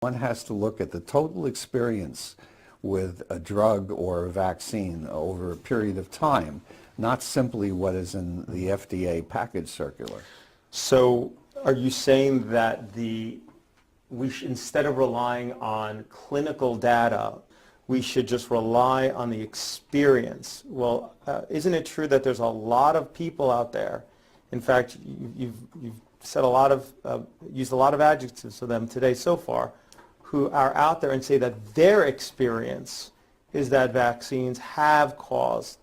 One has to look at the total experience with a drug or a vaccine over a period of time, not simply what is in the FDA package circular. So are you saying that instead of relying on clinical data, we should just rely on the experience? Well, isn't it true that there's a lot of people out there? In fact, you've said used a lot of adjectives to them today so far, who are out there and say that their experience is that vaccines have caused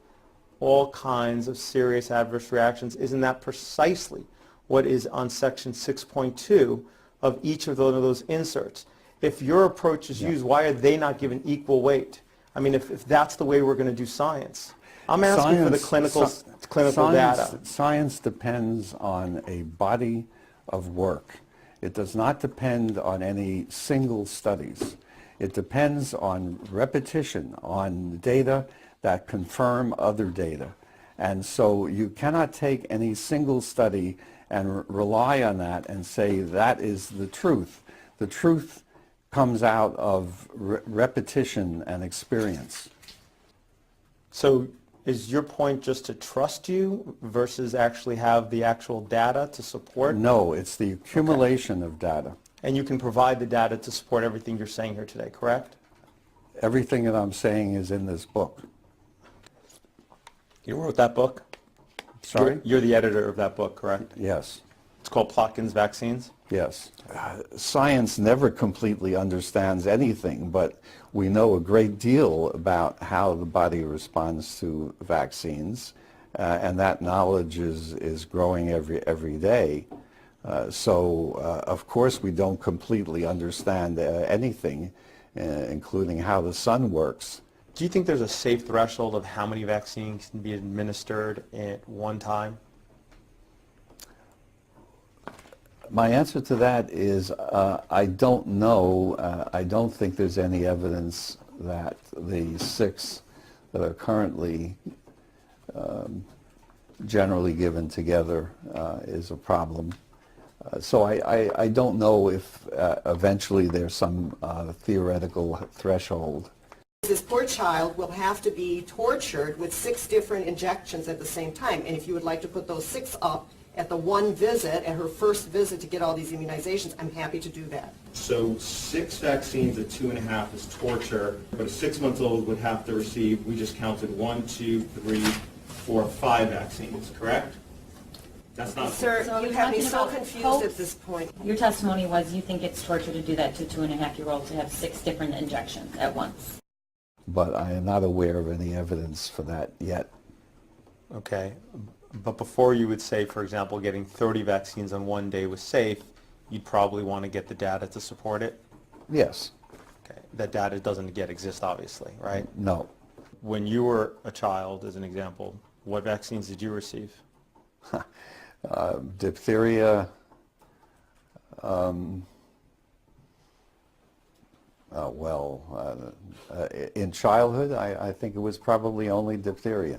all kinds of serious adverse reactions. Isn't that precisely what is on section 6.2 of each of those inserts? If your approach is used, why are they not given equal weight? I mean, if that's the way we're going to do science. I'm asking for the clinical data. Science depends on a body of work. It does not depend on any single studies. It depends on repetition, on data that confirm other data. And so you cannot take any single study and rely on that and say that is the truth. The truth comes out of repetition and experience. So is your point just to trust you versus actually have the actual data to support? No, it's the accumulation of data. And you can provide the data to support everything you're saying here today, correct? Everything that I'm saying is in this book. You wrote that book? Sorry? You're the editor of that book, correct? Yes. It's called Plotkin's Vaccines? Yes. Science never completely understands anything, but we know a great deal about how the body responds to vaccines, and that knowledge is growing every day. Of course, we don't completely understand anything, including how the sun works. Do you think there's a safe threshold of how many vaccines can be administered at one time? My answer to that is I don't know. I don't think there's any evidence that the 6 that are currently generally given together is a problem. So I don't know if eventually there's some theoretical threshold. This poor child will have to be tortured with 6 different injections at the same time. And if you would like to put those 6 up at the one visit, at her first visit to get all these immunizations, I'm happy to do that. So 6 vaccines at 2.5 is torture, but a 6-month-old would have to receive, we just counted 1, 2, 3, 4, 5 vaccines, correct? That's not... Sir, So you you're have me talking so about confused hopes? at this point. Your testimony was you think it's torture to do that to a 2.5-year-old to have 6 different injections at once. But I am not aware of any evidence for that yet. Okay. But before you would say, for example, getting 30 vaccines on one day was safe, you'd probably want to get the data to support it? Yes. Okay. That data doesn't yet exist, obviously, right? No. When you were a child, as an example, what vaccines did you receive? Diphtheria, in childhood, I think it was probably only diphtheria.